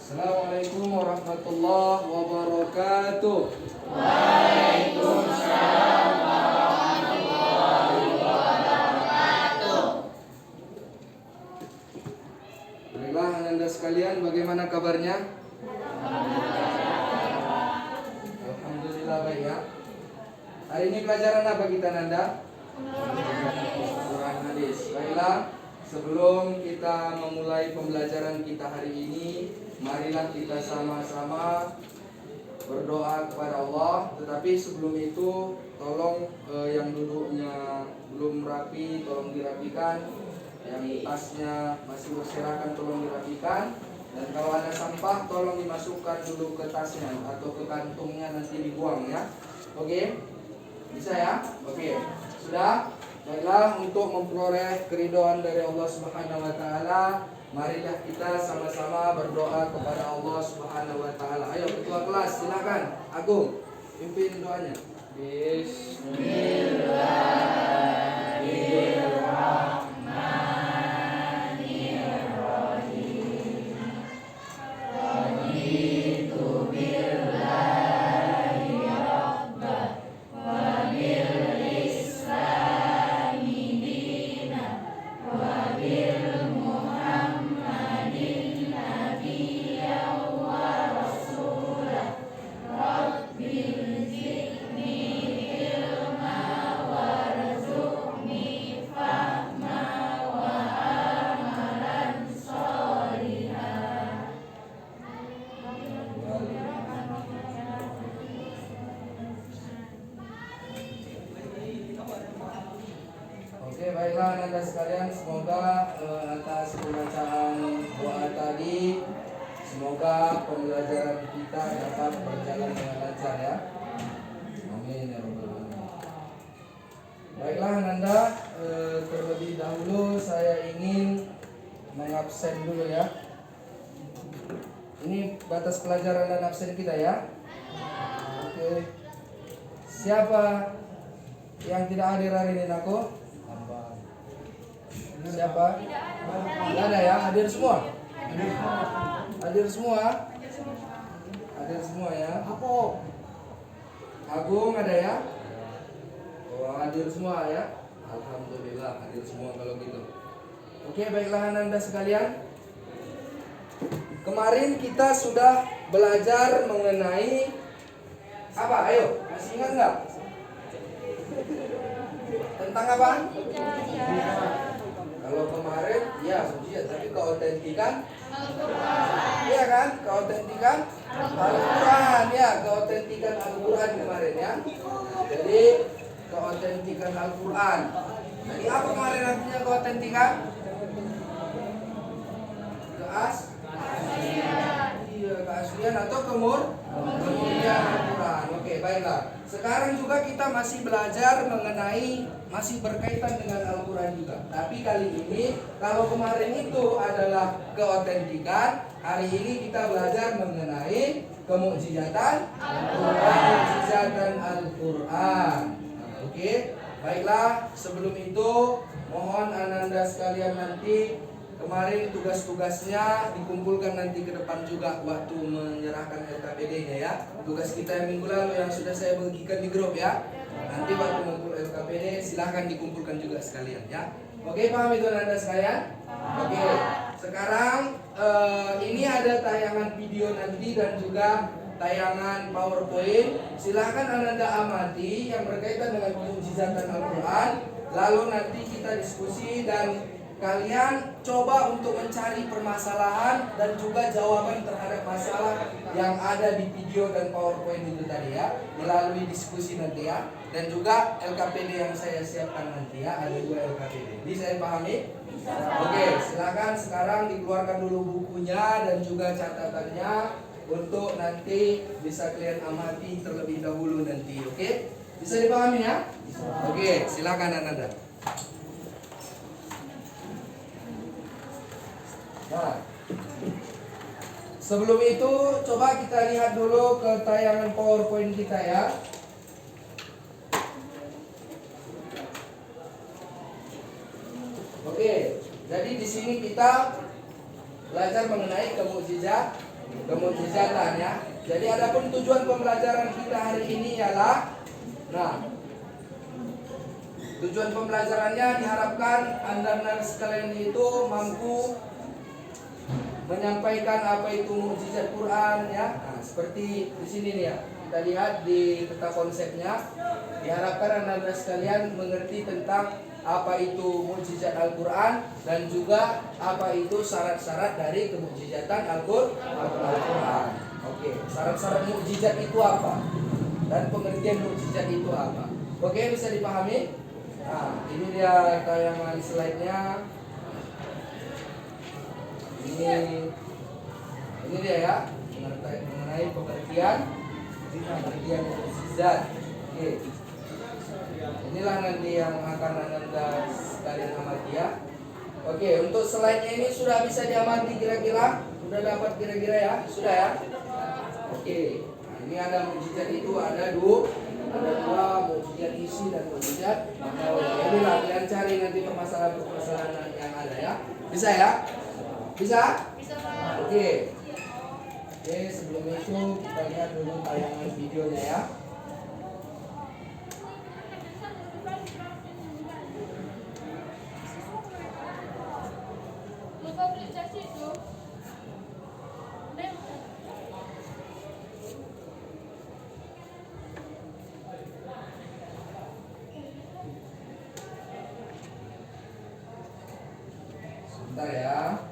Assalamualaikum warahmatullahi wabarakatuh. Waalaikumsalam warahmatullahi wabarakatuh. Baiklah Anda sekalian, bagaimana kabarnya? Alhamdulillah baik ya. Hari ini pelajaran apa kita Nanda? Quran hadis. Baiklah, sebelum kita memulai pembelajaran kita hari ini, marilah kita sama-sama berdoa kepada Allah. Tetapi sebelum itu, tolong yang duduknya belum rapi, tolong dirapikan. Yang tasnya masih berserakan, tolong dirapikan. Dan kalau ada sampah, tolong dimasukkan dulu ke tasnya atau ke kantongnya, nanti dibuang ya. Oke? Bisa ya? Oke. Sudah? Baiklah, untuk memperoleh keridhaan dari Allah Subhanahu wa taala, marilah kita sama-sama berdoa kepada Allah Subhanahu wa taala. Ayo ketua kelas, silakan. Agung, pimpin doanya. Bismillahirrahmanirrahim. Raditu billahi rabban wa bil islami dinan wa bil muhammadin nabiyyan wa rasulah. Rabbil zidni ilma warzuqni fahma wa amalan sholihan. Oke, baiklah Anda sekalian, semoga atas pembacaan doa tadi, semoga pembelajaran kita dapat berjalan dengan lancar ya. Amin ya rabbal alamin. Baiklah Nanda, terlebih dahulu saya ingin mengabsen dulu ya. Ini batas pelajaran dan absen kita ya. Oke. Siapa yang tidak hadir hari ini aku? Siapa? Tidak ada ya, hadir semua. Hadir semua. Hadir semua ya. Agung ada ya? Oh, hadir semua ya. Alhamdulillah hadir semua kalau gitu. Oke, baiklah Anda sekalian. Kemarin kita sudah belajar mengenai apa? Ayo, masih ingat nggak? Tentang apa? Kalau kemarin, ya mujizat, tapi keautentikan Al-Quran. Iya kan? Keautentikan Al-Quran ya, keautentikan Al-Quran kemarin ya. Jadi keautentikan Al-Quran. Jadi apa kemarin artinya keautentikan? Iya, keaslian atau kemurnian Al-Quran. Oke, baiklah. Sekarang juga kita masih belajar mengenai, masih berkaitan dengan Al-Quran juga. Tapi kali ini, kalau kemarin itu adalah keautentikan, hari ini kita belajar mengenai kemukjizatan Al-Quran. Kemukjizatan Al-Quran. Oke, baiklah. Sebelum itu, mohon Ananda sekalian nanti, kemarin tugas-tugasnya dikumpulkan nanti ke depan juga waktu menyerahkan LKPD-nya ya. Tugas kita yang minggu lalu yang sudah saya bagikan di grup ya. Nanti waktu mengumpul LKPD silahkan dikumpulkan juga sekalian ya. Oke, paham itu Anda sekalian? Oke. Sekarang ini ada tayangan video nanti dan juga tayangan PowerPoint. Silahkan Anda amati yang berkaitan dengan kemukjizatan Al-Quran. Lalu nanti kita diskusi dan kalian coba untuk mencari permasalahan dan juga jawaban terhadap masalah yang ada di video dan PowerPoint itu tadi ya, melalui diskusi nanti ya. Dan juga LKPD yang saya siapkan nanti ya, ada 2 LKPD. Bisa dipahami? Oke, silakan sekarang dikeluarkan dulu bukunya dan juga catatannya untuk nanti bisa kalian amati terlebih dahulu nanti. Oke? Bisa dipahami ya? Oke, silakan Anda. Nah, sebelum itu coba kita lihat dulu ke tayangan PowerPoint kita ya. Oke, jadi di sini kita belajar mengenai kemukjizatan kemukjizatan ya. Jadi adapun tujuan pembelajaran kita hari ini ialah, tujuan pembelajarannya diharapkan Anda sekalian itu mampu menyampaikan apa itu mukjizat Quran ya. Nah, seperti di sini nih ya. Kita lihat di peta konsepnya, diharapkan Anda sekalian mengerti tentang apa itu mukjizat Al-Quran dan juga apa itu syarat-syarat dari kemukjizatan Al-Quran. Oke, syarat-syarat mukjizat itu apa? Dan pengertian mukjizat itu apa? Oke, bisa dipahami? Nah, ini dia tayangan slide-nya. Ini dia ya, mengenai pengertian mukjizat. Oke. Inilah nanti yang akan Anda sekalian amati ya. Oke, untuk slide-nya ini sudah bisa diamati kira-kira? Sudah dapat kira-kira ya? Sudah ya? Oke. Nah, ini ada mukjizat itu ada dua mukjizat isi dan mukjizat maknawi. Inilah kalian cari nanti permasalahan-permasalahan yang ada ya. Bisa ya? Bisa? Bisa, Pak. Oke. Oke, sebelum itu kita lihat dulu tayangan videonya ya. Lupa beli jas itu. Sebentar ya.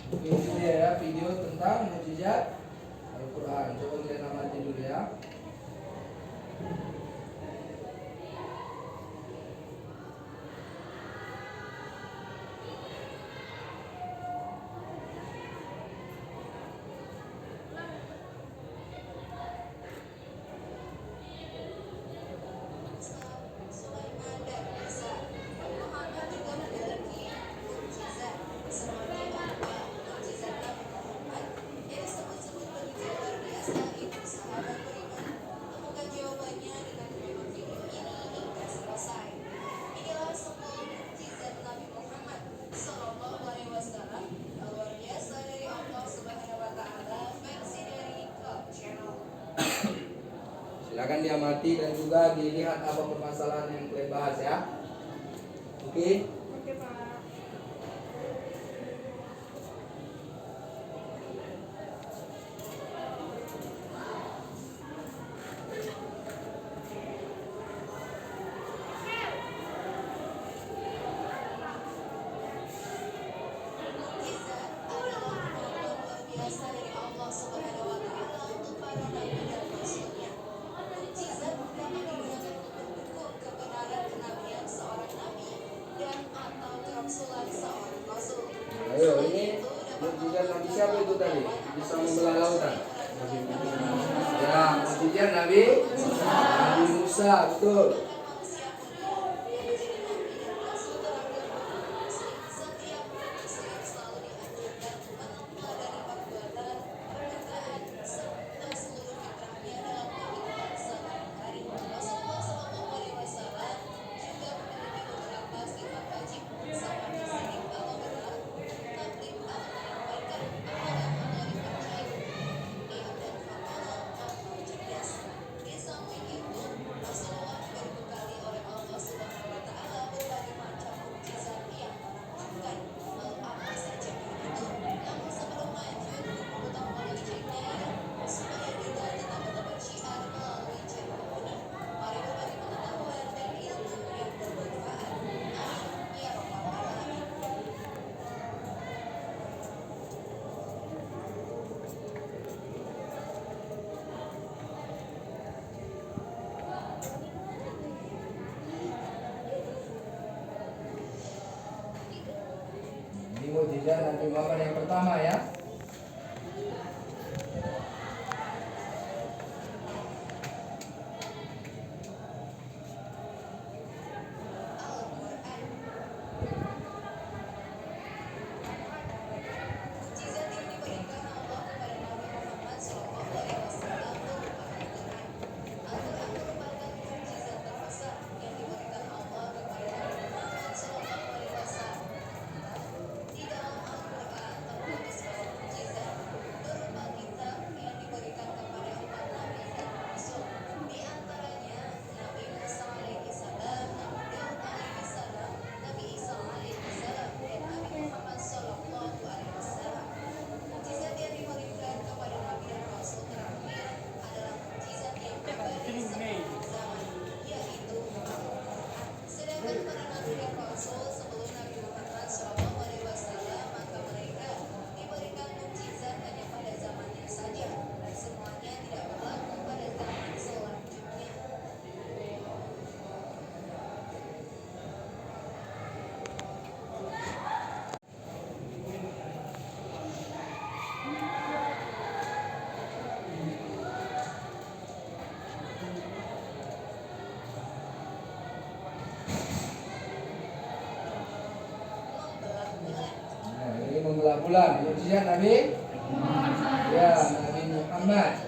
Oke, ini dia ya video tentang mukjizat Al-Quran. Coba kalian amati dulu ya. Sulaiman dan Musa. Muhammad juga memiliki mukjizat seperti apa mukjizat Nabi Muhammad yang disebut-sebut begitu luar biasa itu sahabat beriman. Temukan jawabannya dengan menonton video ini hingga selesai. Inilah 10 mukjizat Nabi Muhammad Sallallahu Alaihi Wasallam luar biasa dari Allah Subhanahu Wa Taala versi dari Club Channel. Silakan diamati dan juga dilihat apa permasalahan yang kalian bahas ya. Oke. Oke, Pak. Mukjizat adalah kemampuan luar biasa dari Allah Subhanahu Wa Taala untuk para nabi dan rasulnya. Mukjizat dapat digunakan untuk mendukung kebenaran kenabian seorang nabi dan atau kerasulan seorang rasul. Ayo, ini mukjizat Nabi siapa itu tadi? Bisa membelah lautan. Ya, mukjizat Nabi Musa, betul. Manusia mulia yang menjadi nabi dan rasul terakhir umat muslim. Setiap muslim selalu dianjurkan menempah dari perbuatan, perkataan, serta seluruh fitrahnya dalam kehidupan sehari-hari. Rasulullah SAW juga memiliki beberapa sifat wajib seperti sidik atau berhak, tabligh atau menyampaikan, amanah atau dipercaya, diam dan famalah atau cerdas. Di samping itu, Rasulullah juga dibekali oleh Allah Subhanahu Wa Taala berbagai macam mukjizat yang menakjubkan. Lalu apa saja itu? Namun sebelum lanjut, untuk melalui channel supaya kita tetap bersyiar melalui channel ini. Mari berbagi pengetahuan dan ilmu yang bermanfaat. Amin ya rabbal alamin. Ini mukjizat Nabi Muhammad yang pertama ya. bulan. Mukjizat Nabi ya Nabi Muhammad.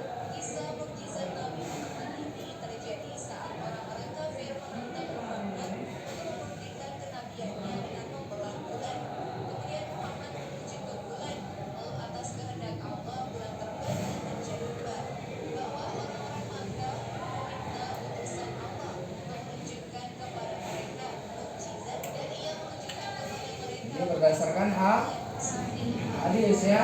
Mukjizat Nabi Muhammad ini terjadi saat orang-orang kafir menentang Muhammad untuk membuktikan kenabiannya dengan membelah bulan. Kemudian Muhammad menunjukkan bulan, lalu atas kehendak Allah bulan terbang dan menjadi bahwa orang-orang Makkah meminta utusan Allah untuk menunjukkan kepada mereka mukjizat, dan ia menunjukkan kepada mereka Ini berdasarkan hadis ya.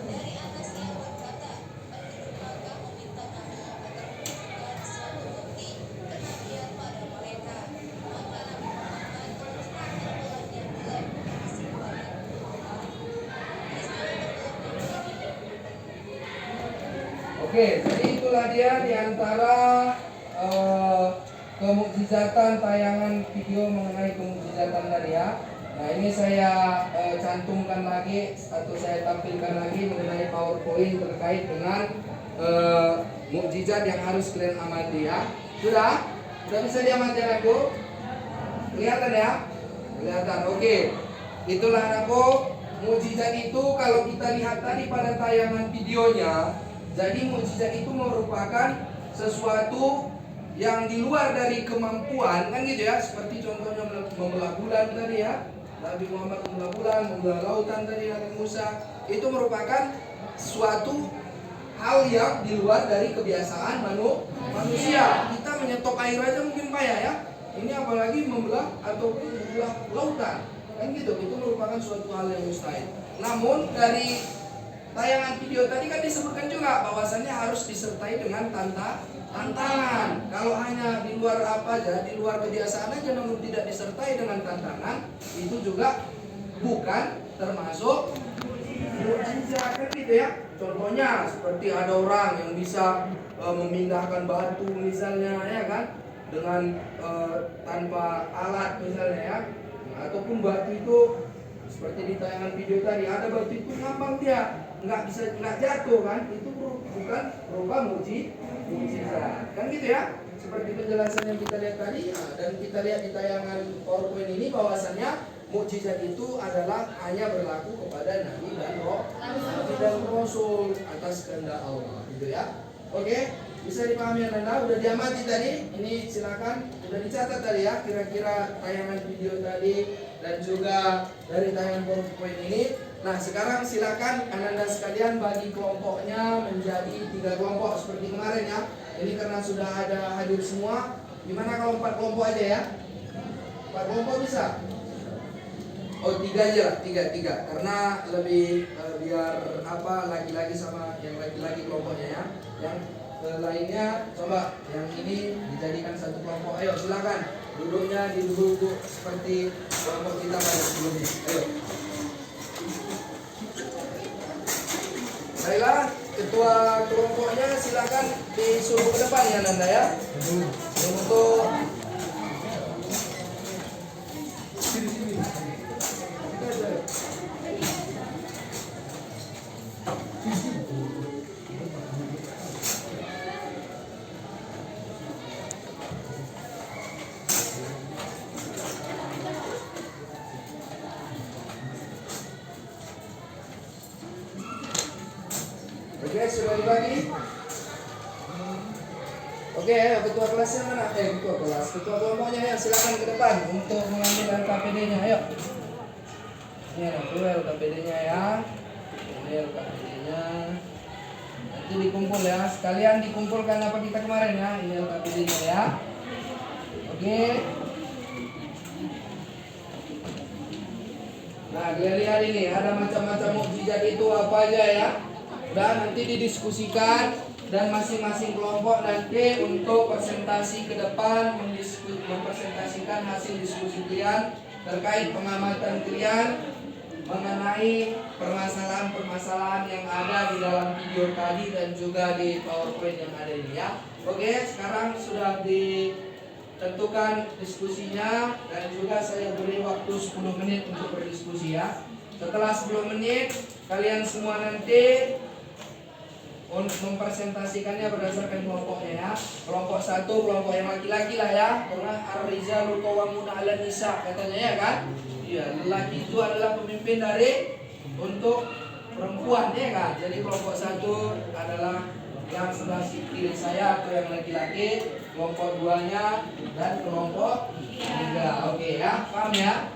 dari Anas yang berkata, penduduk Makkah meminta Nabi agar menunjukkan suatu bukti kenabian pada mereka. Maka Nabi Muhammad menunjukkan bulannya bulan berisi banyak Oke, jadi itulah dia di antara kemukjizatan tayangan video mengenai kemukjizatan tadi ya. Nah ini saya cantumkan lagi atau saya tampilkan lagi mengenai PowerPoint terkait dengan mukjizat yang harus kalian amati ya. Sudah? Sudah bisa diamati anakku? Kelihatan ya? Kelihatan. Oke. Itulah anakku. Mukjizat itu kalau kita lihat tadi pada tayangan videonya, jadi mukjizat itu merupakan sesuatu yang di luar dari kemampuan kan gitu ya, seperti contohnya membelah bulan tadi ya, Nabi Muhammad membelah bulan, membelah lautan tadi Nabi Musa, itu merupakan suatu hal yang di luar dari kebiasaan manusia. Kita menyetop air aja mungkin payah ya, ini apalagi membelah atau membelah lautan kan gitu, itu merupakan suatu hal yang mustahil. Namun dari tayangan video tadi kan disebutkan juga bahwasannya harus disertai dengan tantangan. Kalau hanya di luar apa aja, di luar kebiasaan aja namun tidak disertai dengan tantangan, itu juga bukan termasuk mukjizat kan gitu ya. Contohnya seperti ada orang yang bisa memindahkan batu misalnya ya kan, dengan tanpa alat misalnya ya. Ataupun batu itu seperti di tayangan video tadi, ada batu itu ngambang dia, nggak jatuh kan, itu bukan berupa mukjizat kan gitu ya, seperti penjelasan yang kita lihat tadi ya, dan kita lihat di tayangan PowerPoint ini bahwasannya mukjizat itu adalah hanya berlaku kepada Nabi dan Rasul atas kehendak Allah gitu ya. Oke, bisa dipahami Anda? Udah diamati tadi? Ini silakan, udah dicatat tadi ya, kira-kira tayangan video tadi dan juga dari tayangan PowerPoint ini. Nah sekarang silakan Anda sekalian bagi kelompoknya menjadi 3 kelompok seperti kemarin ya. Ini karena sudah ada hadir semua. Gimana kalau 4 kelompok aja ya? 4 kelompok bisa? Oh 3 aja lah, 3 karena lebih biar apa, laki-laki sama yang laki-laki kelompoknya ya. Yang lainnya coba yang ini dijadikan satu kelompok. Ayo silakan duduknya duduk seperti kelompok kita pada sebelumnya. Ayo. Baiklah, ketua kelompoknya silakan disuruh ke depan ya Nanda ya. Untuk Oke, sudah dibagi. Oke, ketua kelasnya mana? Ketua kelas, ketua kelompoknya ya, silakan ke depan untuk mengambil LKPD-nya. Ayo. Ini ada LKPD-nya ya. Ini LKPD-nya. Nanti dikumpul ya. Sekalian dikumpulkan apa kita kemarin ya. Ini LKPD-nya ya. Oke. Nah, lihat ini ada macam-macam mukjizat itu apa aja ya. Dan nanti didiskusikan dan masing-masing kelompok nanti untuk presentasi ke depan mempresentasikan hasil diskusi kalian terkait pengamatan kalian mengenai permasalahan-permasalahan yang ada di dalam video tadi dan juga di PowerPoint yang ada ini ya. Oke, sekarang sudah ditentukan diskusinya dan juga saya beri waktu 10 menit untuk berdiskusi ya. Setelah 10 menit kalian semua nanti untuk mempresentasikannya berdasarkan kelompoknya ya. Kelompok 1 kelompok yang laki-laki lah ya, karena ar-rijalu qawwamuna 'alan nisa katanya ya kan. Iya, lelaki itu adalah pemimpin dari untuk perempuan ya kan. Jadi kelompok 1 adalah yang sudah pilih saya atau yang laki-laki, kelompok 2-nya dan kelompok 3. Oke ya, paham ya?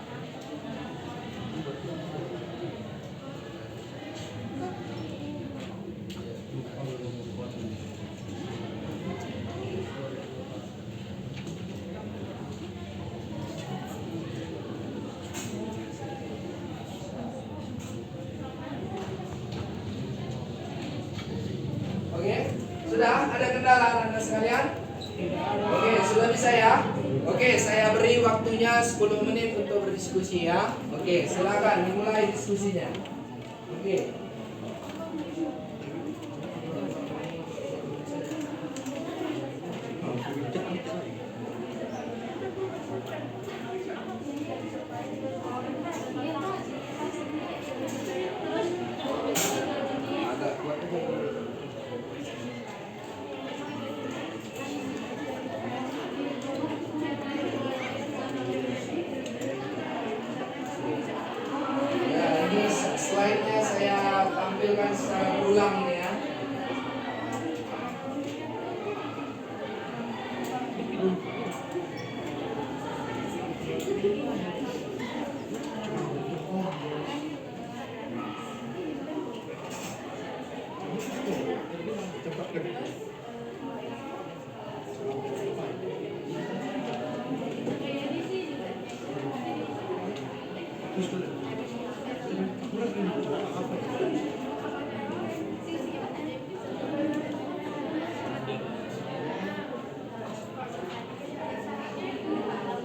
Oke, sudah ada kendala Anda sekalian? Oke, sudah bisa ya? Oke, saya beri waktunya 10 menit untuk berdiskusi ya. Oke, silakan dimulai diskusinya. Oke. Agak kuat aja. Ya, ini slide-nya saya tampilkan secara berulang ini ya.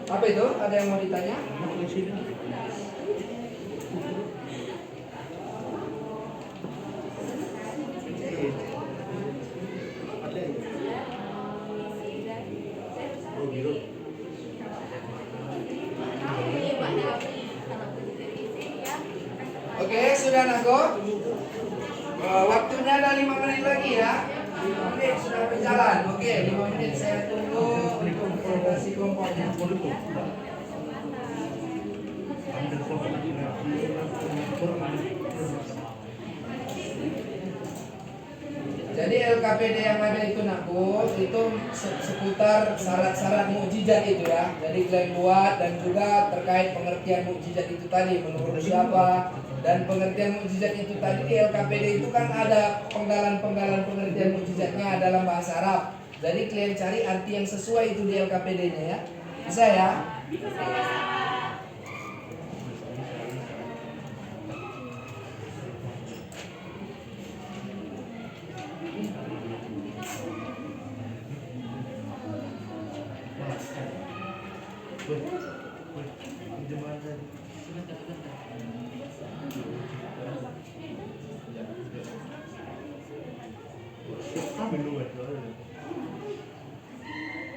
Apa itu? Ada yang mau ditanya? Oke, sudah Nago. Waktunya ada 5 menit lagi ya. 5 menit sudah berjalan. Oke, 5 menit saya tunggu untuk presentasi kelompoknya. Jadi LKPD yang ada itu Nago, itu seputar syarat-syarat mukjizat itu ya. Jadi kalian buat dan juga terkait pengertian mukjizat itu tadi menurut siapa, dan pengertian mukjizat itu tadi di LKPD itu kan ada penggalan-penggalan pengertian mukjizatnya dalam bahasa Arab. Jadi kalian cari arti yang sesuai itu di LKPD-nya ya. Bisa ya?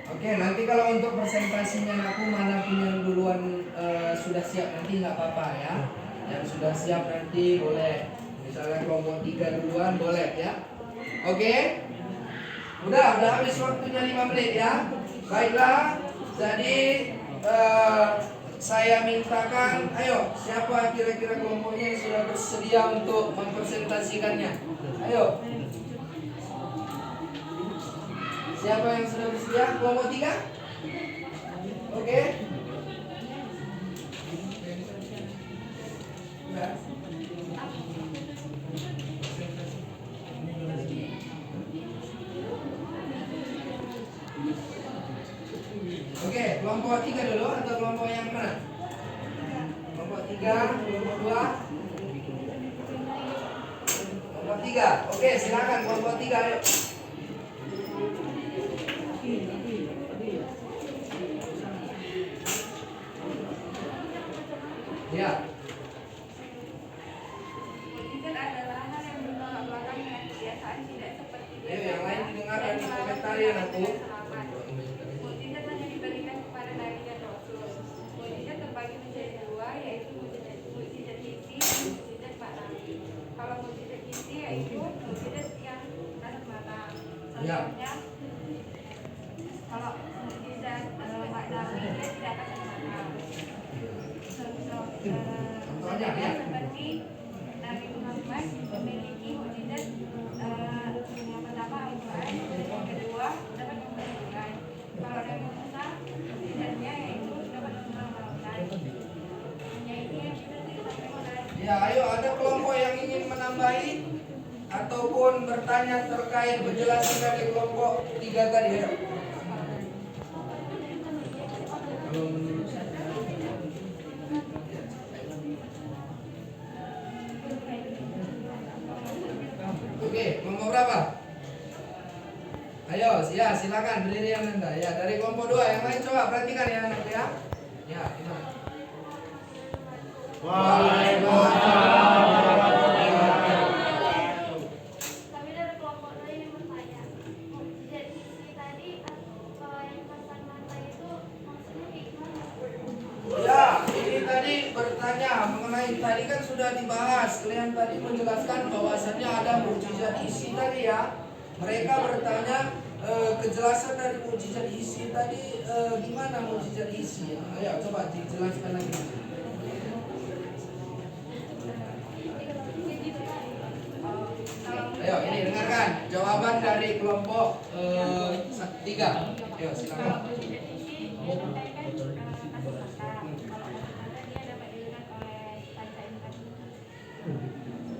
Oke, nanti kalau untuk presentasinya aku mana punya yang duluan sudah siap nanti nggak apa-apa ya. Yang sudah siap nanti boleh. Misalnya kelompok 3 duluan boleh ya. Oke. Udah habis waktunya 5 menit ya. Baiklah. Jadi saya mintakan, ayo siapa kira-kira kelompoknya yang sudah bersedia untuk mempresentasikannya? Ayo. Siapa yang sudah bersedia? Kelompok 3? Oke. Udah. Oke, kelompok 3 dulu atau kelompok yang mana? Kelompok 3, kelompok 2. Kelompok 3. Oke, silakan kelompok 3 ayo. Ya. Mukjizat adalah hal yang bertolak belakang dengan kebiasaan tidak seperti Ayo yang lain didengar dan dikomentari ya aku. Mukjizat hanya diberikan kepada nabi dan rasul. Mukjizat terbagi menjadi 2, yaitu mukjizat hissi dan mukjizat maknawi. Kalau mukjizat hissi yaitu mukjizat yang kasat mata. Contohnya, kalau mukjizat maknawi dia tidak kasat mata. Contohnya seperti Nabi ada kelompok yang ingin menambahi ataupun bertanya terkait penjelasan dari kelompok 3 tadi ya? Oke, kelompok berapa? Ayo, ya silakan berdiri yang Anda. Ya, dari kelompok 2 yang lain coba perhatikan ya nanti ya. Ya, gimana? Waalaikumsalam warahmatullahi wabarakatuh. Kami dari kelompok 2 ingin bertanya, mukjizat isi tadi kalau yang pasang mata itu maksudnya gimana? Ya, ini tadi bertanya mengenai tadi kan sudah dibahas. Kalian tadi menjelaskan bahwasannya ada mukjizat isi tadi ya. Mereka bertanya kejelasan dari mukjizat isi tadi gimana mukjizat isi? Ayo coba dijelaskan lagi. Ayo ini dengarkan jawaban dari kelompok 3. Ayo silakan. Kalau mujizat isi dia bertanya kan kasih mata. Kalau kasih mata dia dapat dilihat oleh panca indera.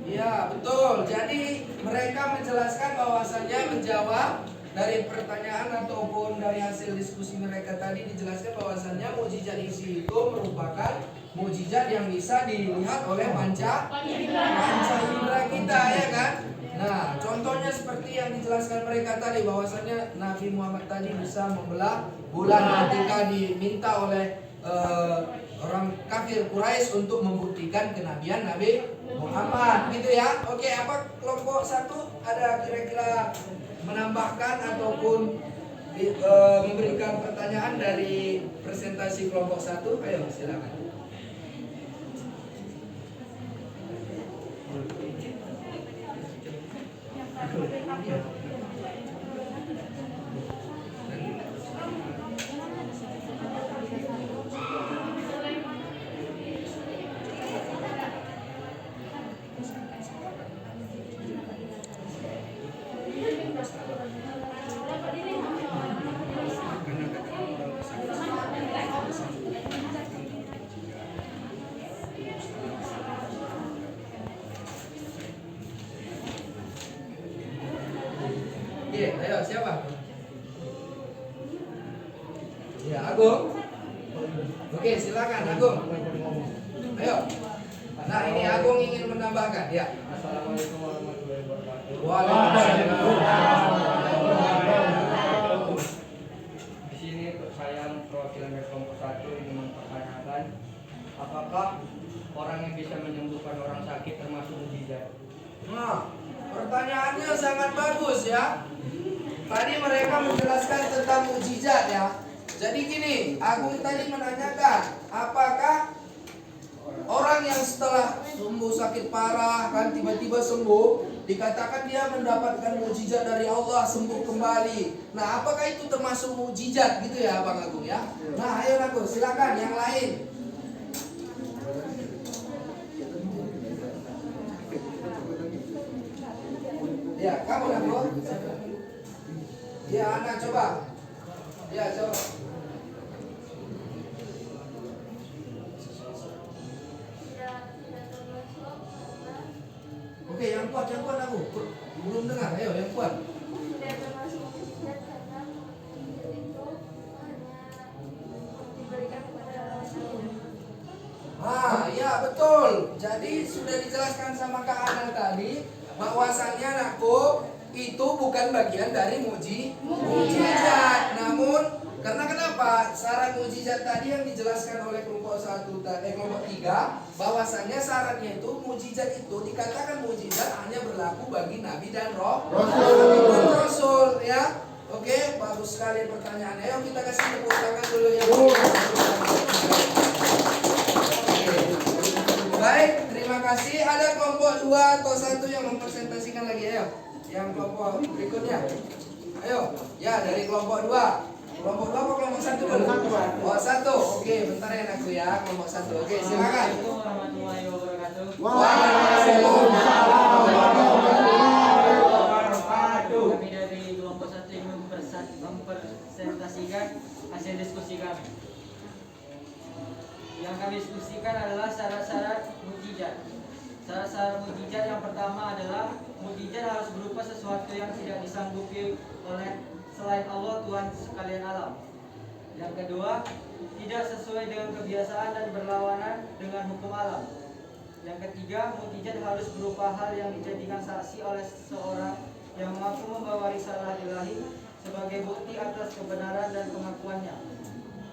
Iya betul. Jadi mereka menjelaskan bahwasannya menjawab dari pertanyaan ataupun dari hasil diskusi mereka tadi dijelaskan bahwasannya mukjizat isi itu merupakan mukjizat yang bisa dilihat oleh panca indera kita ya kan. Nah contohnya seperti yang dijelaskan mereka tadi bahwasannya Nabi Muhammad tadi bisa membelah bulan ketika diminta oleh orang kafir Quraisy untuk membuktikan kenabian Nabi Muhammad gitu ya. Oke, apa kelompok 1 ada kira-kira menambahkan ataupun memberikan pertanyaan dari presentasi kelompok 1? Ayo silakan. Oke, ayo siapa? Ya, Agung. Oke, silakan Agung. Ayo. Nah, ini Agung ingin menambahkan, ya. Assalamualaikum warahmatullahi wabarakatuh. Waalaikumsalam. Di sini saya perwakilan dari kelompok 1 ingin mempertanyakan apakah orang yang bisa menyembuhkan orang sakit termasuk mukjizat? Nah, pertanyaannya sangat bagus ya. Tadi mereka menjelaskan tentang mukjizat ya. Jadi gini, Agung tadi menanyakan, apakah orang yang setelah sembuh sakit parah kan tiba-tiba sembuh, dikatakan dia mendapatkan mukjizat dari Allah, sembuh kembali. Nah, apakah itu termasuk mukjizat gitu ya, Bang Agung ya? Nah, ayo Agung, silakan yang lain. Ya, kamu Agung. Ya, anak coba. Ya, coba. Tidak termasuk karena Oke, yang kuat aku. Belum dengar, ayo yang kuat. tidak termasuk mukjizat karena mukjizat itu hanya diberikan kepada orang yang Ya betul. Jadi sudah dijelaskan sama Kak Ana tadi bahwasannya anakku itu bukan bagian dari mukjizat. Namun karena kenapa? Syarat mukjizat tadi yang dijelaskan oleh kelompok 3 bahwasannya syaratnya itu mukjizat itu dikatakan mukjizat hanya berlaku bagi nabi dan rasul ya. Oke, bagus sekali pertanyaannya. Ayo kita kasih tepuk tangan dulu ya. Baik, terima kasih. Ada kelompok 2 atau 1 yang mempresentasikan lagi, ayo. Yang kelompok berikutnya. Ayo, ya dari kelompok 2. Kelompok 2 apa kelompok 1 dulu? Oh, 1. Oke, bentar ya aku ya. Kelompok 1. Oke, silakan. Assalamualaikum warahmatullahi wabarakatuh. Waalaikumsalam warahmatullahi wabarakatuh. Kami dari kelompok 1 ingin mempresentasikan hasil diskusi kami. Yang kami diskusikan adalah syarat-syarat mukjizat. Syarat-syarat sesuatu yang tidak disanggupi oleh selain Allah Tuhan sekalian alam. Yang kedua, tidak sesuai dengan kebiasaan dan berlawanan dengan hukum alam. Yang ketiga, mukjizat harus berupa hal yang dijadikan saksi oleh seseorang yang mampu membawa risalah ilahi sebagai bukti atas kebenaran dan pengakuannya.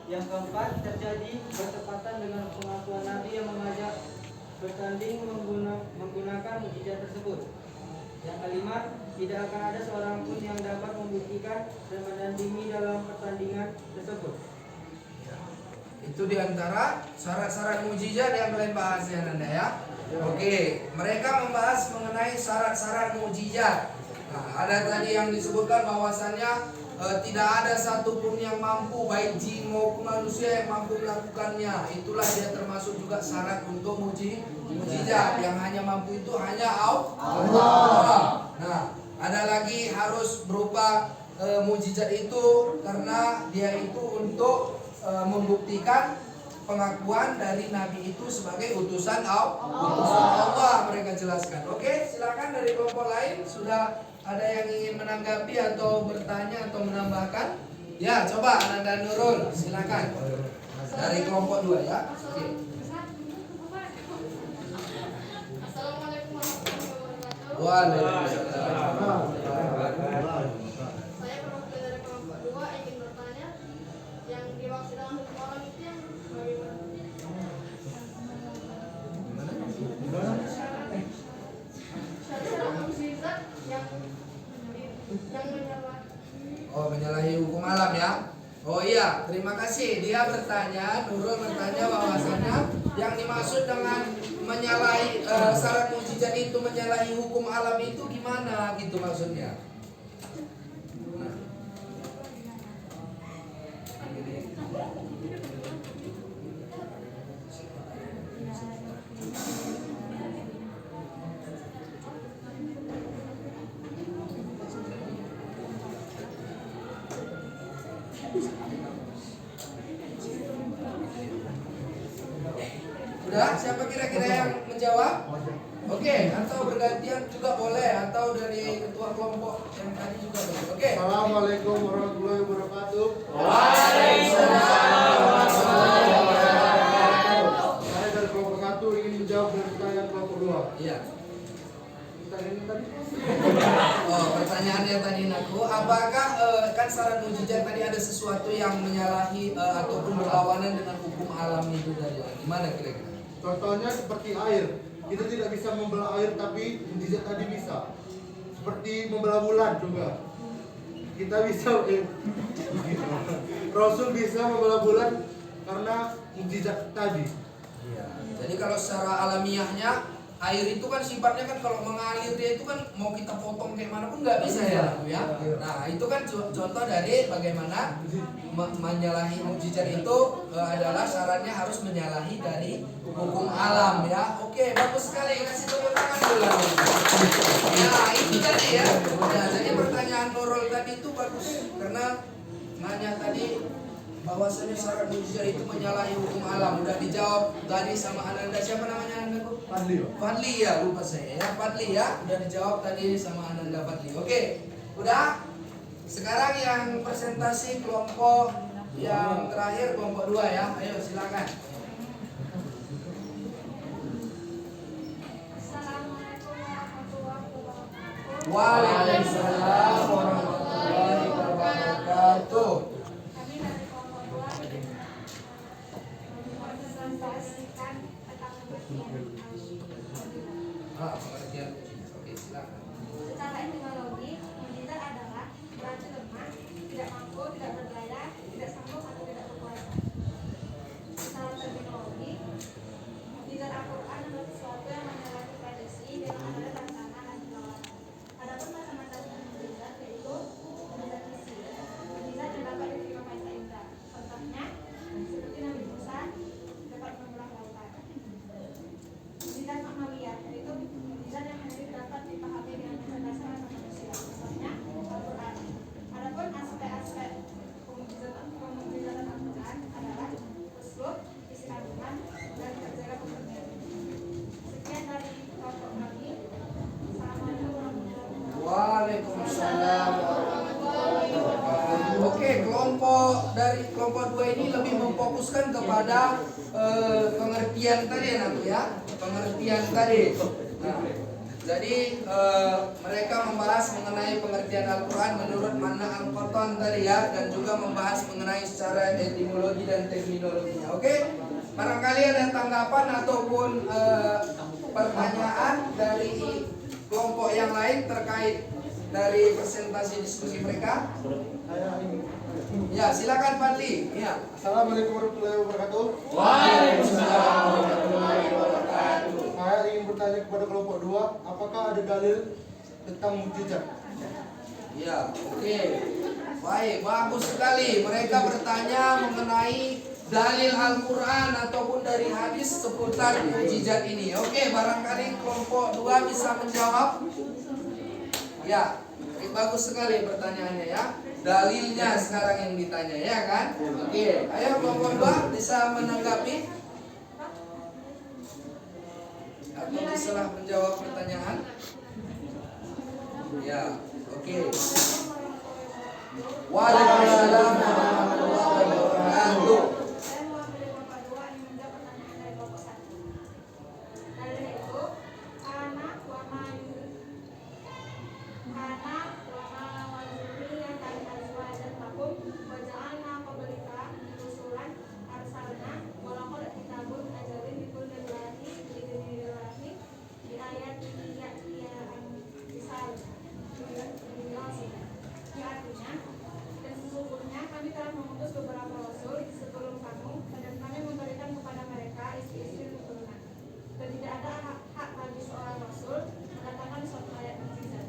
Yang keempat, terjadi bertepatan dengan pengakuan Nabi yang mengajak bertanding menggunakan mukjizat tersebut. Yang kelima, tidak akan ada seorang pun yang dapat membuktikan dan menandingi dalam pertandingan tersebut. Itu diantara syarat-syarat mukjizat yang kalian bahas ya Nanda ya. Oke, mereka membahas mengenai syarat-syarat mukjizat. Nah, ada tadi yang disebutkan bahwasannya tidak ada satupun yang mampu, baik jin maupun manusia yang mampu melakukannya. Itulah dia termasuk juga syarat untuk mukjizat. Yang hanya mampu itu hanya Allah. Nah, ada lagi harus berupa mukjizat itu karena dia itu untuk membuktikan pengakuan dari Nabi itu sebagai utusan Allah, mereka jelaskan. Oke, silakan dari kelompok lain sudah ada yang ingin menanggapi atau bertanya atau menambahkan? Ya, coba Ananda Nurul, silakan. Dari kelompok 2 ya. Oke. Assalamualaikum warahmatullahi wabarakatuh. Waalaikumsalam. Saya perwakilan dari kelompok 2 ingin bertanya, yang dimaksud dengan hukum alam itu yang bagaimana? Syarat mukjizat yang menyalahi. Oh, menyalahi hukum alam ya. Oh iya, terima kasih. Dia bertanya, Nurul bertanya bahwasannya yang dimaksud dengan menyalahi syarat mukjizat itu menyalahi hukum alam itu gimana gitu maksudnya. Udah, siapa kira-kira yang menjawab? Oke, atau bergantian juga boleh, atau dari ketua kelompok yang tadi juga boleh. Oke. Assalamualaikum warahmatullahi wabarakatuh. Waalaikumsalam warahmatullahi wabarakatuh. Saya dari kelompok 1 ingin menjawab dari pertanyaan kelompok 2. Iya. Pertanyaan tadi? Oh, pertanyaannya tadi Naku, apakah kan syarat mukjizat tadi ada sesuatu yang menyalahi ataupun berlawanan dengan hukum alam itu tadi? Gimana kira-kira? Contohnya seperti air. Kita tidak bisa membelah air, tapi mukjizat tadi bisa. Seperti membelah bulan juga. Kita bisa Rasul bisa membelah bulan karena mukjizat tadi. Iya. Jadi kalau secara alamiahnya air itu kan sifatnya kan kalau mengalir dia itu kan mau kita potong kayak mana pun nggak bisa ya, ya. Nah itu kan contoh dari bagaimana menyalahi mukjizat itu adalah syaratnya harus menyalahi dari hukum alam ya. Oke, bagus sekali, kasih tepuk tangan dulu. Nah itu tadi ya. Nah, jadi pertanyaan Nurul tadi itu bagus karena nanya tadi bahwasanya syarat mukjizat itu menyalahi hukum alam. Udah dijawab tadi sama Ananda, siapa namanya Ananda? Fadli ya, lupa saya ya. Fadli ya, udah dijawab tadi sama Ananda Fadli. Oke, udah. Sekarang yang presentasi kelompok yang terakhir kelompok 2 ya. Ayo silakan. Assalamualaikum warahmatullahi wabarakatuh. Waalaikumsalam warahmatullahi wabarakatuh. Kami dari kelompok 2 ingin mempresentasikan tentang pengertian Pengertian mukjizat. Oke, silakan. secara etimologi, mukjizat adalah berarti lemah, tidak mampu, tidak berdaya, tidak sanggup atau tidak berkuasa. Secara terminologi, mukjizat Al-Quran adalah sesuatu yang menyalahi prediksi dengan adanya tantangan dan perlawanan. Adapun macam-macam mukjizat yaitu mukjizat misi. Mukjizat yang dapat diterima Maha Esa. Contohnya seperti Nabi Musa dapat membelah lautan. Mukjizat maknawiyah yaitu mukjizat Waalaikumsalam warahmatullahi wabarakatuh. Oke, kelompok 2 ini lebih memfokuskan kepada pengertian tadi ya, pengertian tadi. Nah, jadi mereka membahas mengenai pengertian Al-Quran menurut Manna Al-Qattan tadi ya, dan juga membahas mengenai secara etimologi dan terminologinya. Oke, barangkali ada tanggapan ataupun pertanyaan dari kelompok yang lain terkait dari presentasi diskusi mereka. Ya, silakan Fadli. Ya. Assalamualaikum warahmatullahi wabarakatuh. Waalaikumsalam warahmatullahi wabarakatuh. Saya ingin bertanya kepada kelompok 2, apakah ada dalil tentang mukjizat? Ya, oke. Baik, bagus sekali. Mereka bertanya mengenai dalil Al-Quran ataupun dari hadis seputar mukjizat ini. Oke, barangkali kelompok 2 bisa menjawab. Ya, bagus sekali pertanyaannya ya. Dalilnya sekarang yang ditanya ya kan? Oke, ayo kelompok 2 bisa menanggapi atau bisa menjawab pertanyaan. Ya, oke. Waalaikumsalam warahmatullahi wabarakatuh. Saya mewakili kelompok 2 yang menjawab pertanyaan dari kelompok 1. Dalilnya itu anak wa ma yang tadi azwajan lakum wa ja'alna qablika rusulan arsalna wa laqad kitabun ajalin likulli nabiyyin biidhnillahi di ayat misal artinya, dan sesungguhnya kami telah mengutus beberapa rasul sebelum kamu, dan kami memberikan kepada mereka istri-istri keturunan. Dan tidak ada hak bagi seorang rasul mengatakan suatu ayat mukjizat,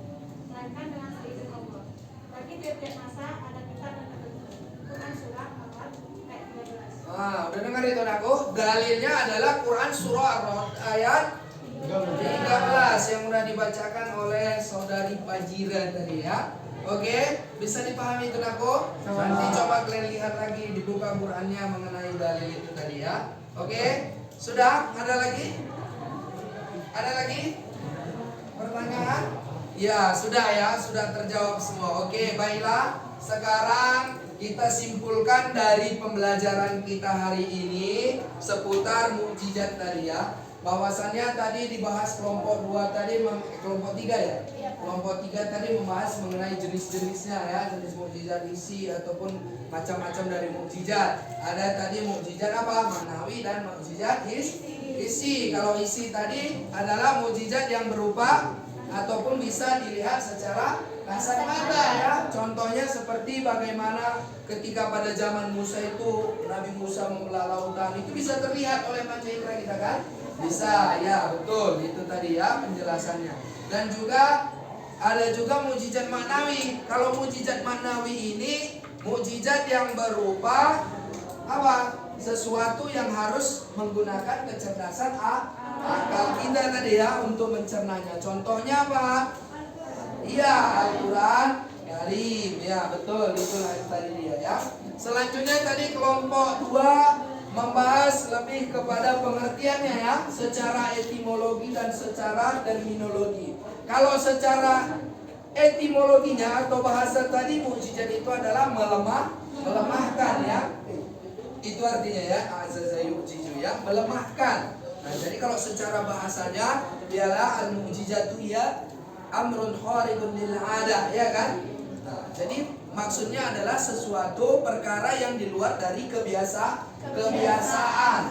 melainkan dengan seizin Allah. Bagi tiap-tiap masa ada kitab dan ketentuan. Quran surah 4 ayat 13. Udah dengar itu aku? Dalilnya adalah Quran surah Ar-Ra'd ayat 13 yang udah dibacakan oleh saudari Fajira tadi ya. Oke, bisa dipahami itu aku? Nanti coba kalian lihat lagi, dibuka Qurannya mengenai dalil itu tadi ya. Oke, sudah? Ada lagi? Ada lagi? Pertanyaan? Ya, sudah terjawab semua. Oke, baiklah. Sekarang kita simpulkan dari pembelajaran kita hari ini seputar mukjizat tadi ya. Bahwasannya tadi dibahas kelompok 2 tadi, kelompok 3 ya. Kelompok 3 tadi membahas mengenai jenis-jenisnya ya, jenis mukjizat isi ataupun macam-macam dari mukjizat. Ada tadi mukjizat apa? Manawi dan mukjizat isi. Kalau isi tadi adalah mukjizat yang berupa ataupun bisa dilihat secara kasat mata ya. Contohnya seperti bagaimana ketika pada zaman Musa itu Nabi Musa membelah lautan, itu bisa terlihat oleh panca indera kita kan? Bisa, ya betul, itu tadi ya penjelasannya. Dan juga ada juga mukjizat maknawi. Kalau mukjizat maknawi ini mukjizat yang berupa apa? Sesuatu yang harus menggunakan kecerdasan akal kita tadi ya untuk mencernanya. Contohnya apa? Iya, Al-Quran Karim. Ya betul, itulah yang tadi dia ya. Selanjutnya tadi kelompok 2 membahas lebih kepada pengertiannya ya, secara etimologi dan secara terminologi. Kalau secara etimologinya atau bahasa tadi, mukjizat itu adalah melemahkan ya. Itu artinya ya, azaza yu'jizu ya, melemahkan. Nah, jadi kalau secara bahasanya ialah al-mukjizatu ya amrun khariqun lil 'adah ya kan? Nah, jadi maksudnya adalah sesuatu perkara yang di luar dari kebiasaan.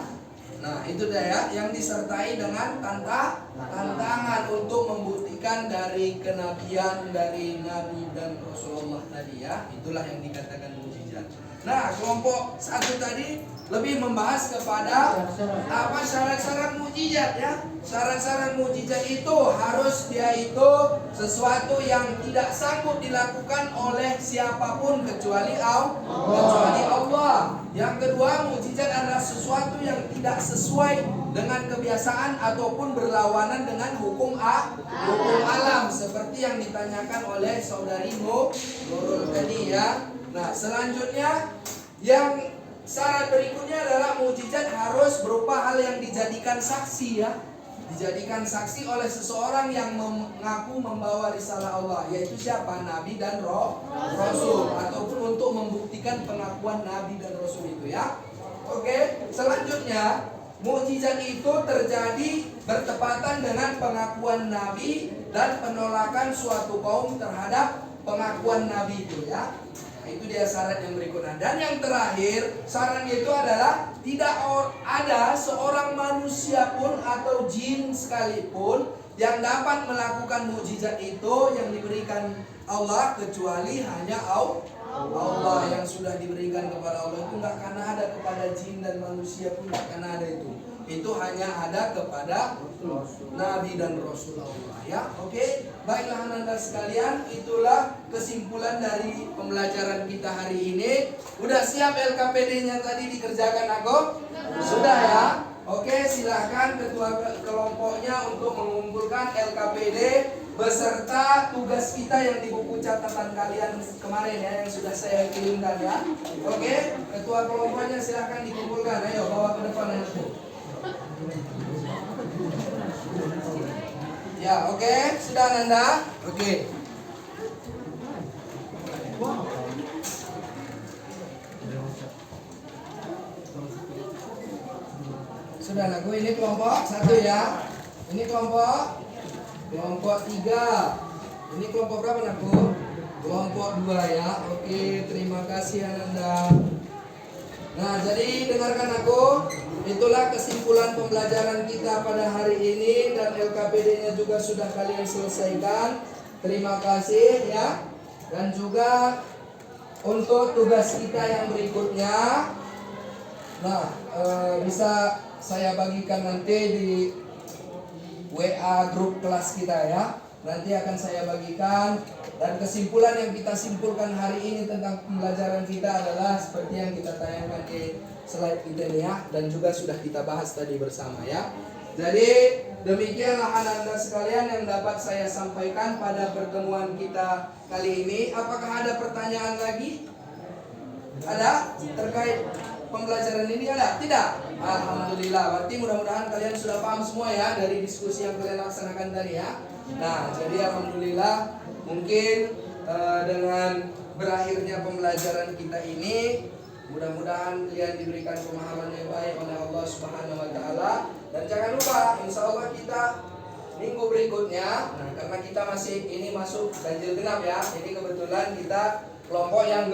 Nah, itu dah ya, yang disertai dengan tantangan untuk membuktikan dari kenabian dari Nabi dan Rasulullah tadi ya. Itulah yang dikatakan mukjizat. Nah, kelompok 1 tadi lebih membahas kepada apa syarat-syarat mukjizat ya. Syarat-syarat mukjizat itu harus dia itu sesuatu yang tidak sanggup dilakukan oleh siapapun kecuali Allah. Yang kedua, mukjizat adalah sesuatu yang tidak sesuai dengan kebiasaan ataupun berlawanan dengan hukum alam seperti yang ditanyakan oleh saudari Nurul tadi ya. Nah, selanjutnya yang syarat berikutnya adalah mukjizat harus berupa hal yang dijadikan saksi ya. dijadikan saksi oleh seseorang yang mengaku membawa risalah Allah, yaitu siapa? Nabi dan Rasul, ataupun untuk membuktikan pengakuan Nabi dan Rasul itu ya. Oke, selanjutnya mukjizat itu terjadi bertepatan dengan pengakuan Nabi dan penolakan suatu kaum terhadap pengakuan Nabi itu ya. Nah, itu dia syarat yang berikutnya. Dan yang terakhir, syaratnya itu adalah tidak ada seorang manusia pun atau jin sekalipun yang dapat melakukan mukjizat itu yang diberikan Allah kecuali hanya Allah yang sudah diberikan kepada Allah itu nggak akan ada kepada jin dan manusia pun nggak akan ada itu. Itu hanya ada kepada Nabi dan Rasul Allah ya. Oke, baiklah anak-anak sekalian, itulah kesimpulan dari pembelajaran kita hari ini. Udah siap LKPD-nya tadi dikerjakan aku? Sudah ya. Oke, silakan ketua kelompoknya untuk mengumpulkan LKPD beserta tugas kita yang di buku catatan kalian kemarin ya, yang sudah saya kirimkan ya. Oke, ketua kelompoknya silakan dikumpulkan. Ayo bawa ke depan itu. Ya, oke, sudah Nanda? Oke. Sudah aku, ini kelompok 1 ya. Ini kelompok 3. Ini kelompok berapa aku? Kelompok 2 ya. Oke, terima kasih Ananda. Nah, jadi dengarkan aku. Itulah kesimpulan pembelajaran kita pada hari ini dan LKPD-nya juga sudah kalian selesaikan. Terima kasih ya. Dan juga untuk tugas kita yang berikutnya, nah bisa saya bagikan nanti di WA grup kelas kita ya. Nanti akan saya bagikan. Dan kesimpulan yang kita simpulkan hari ini tentang pembelajaran kita adalah seperti yang kita tayangkan di slide kita ini ya, dan juga sudah kita bahas tadi bersama ya. Jadi demikianlah anak-anak sekalian yang dapat saya sampaikan pada pertemuan kita kali ini. Apakah ada pertanyaan lagi? Ada terkait pembelajaran ini? Ada? Tidak? Alhamdulillah. Berarti mudah-mudahan kalian sudah paham semua ya dari diskusi yang kalian laksanakan tadi ya. Nah, jadi alhamdulillah mungkin dengan berakhirnya pembelajaran kita ini, mudah-mudahan kalian diberikan pemahaman yang baik oleh Allah Subhanahu wa taala. Dan jangan lupa, insya Allah kita minggu berikutnya, nah karena kita masih ini masuk ganjil genap ya. Ini kebetulan kita kelompok yang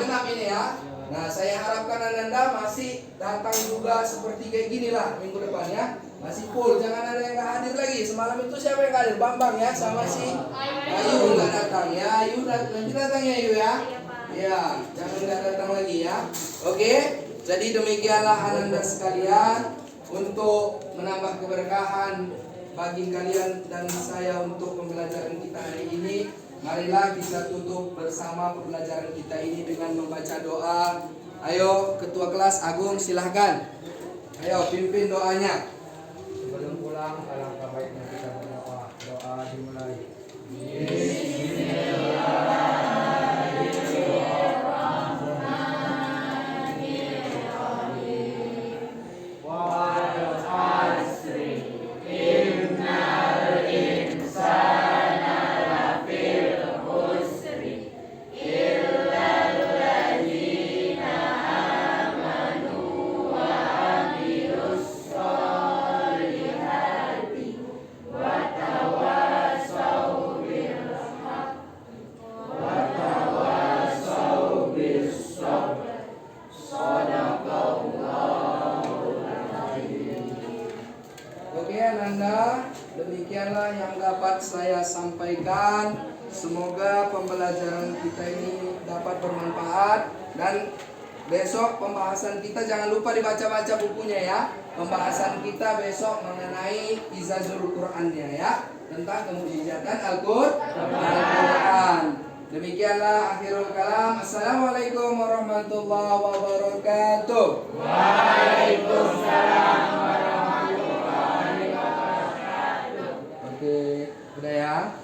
genap ini ya. Nah, saya harapkan Ananda masih datang juga seperti kayak gini lah minggu depan ya. Masih full, jangan ada yang gak hadir lagi. Semalam itu siapa yang gak hadir? Bambang ya, sama si Ayu gak datang ya. Ayu nanti datang ya Ayu ya. Ya, jangan gak datang lagi ya. Oke, jadi demikianlah Ananda sekalian, untuk menambah keberkahan bagi kalian dan saya untuk pembelajaran kita hari ini. Marilah kita tutup bersama pembelajaran kita ini dengan membaca doa. Ayo ketua kelas Agung silahkan. Ayo pimpin doanya. Sebelum pulang, alangkah baiknya kita berdoa. Doa dimulai. Demikianlah yang dapat saya sampaikan. Semoga pembelajaran kita ini dapat bermanfaat. Dan besok pembahasan kita jangan lupa dibaca-baca bukunya ya. Pembahasan kita besok mengenai Izazul Qur'annya ya, tentang kemujizatan Al-Quran. Demikianlah akhirul kalam. Assalamualaikum warahmatullahi wabarakatuh. Waalaikumsalam warahmatullahi wabarakatuh. Oke, udah ya.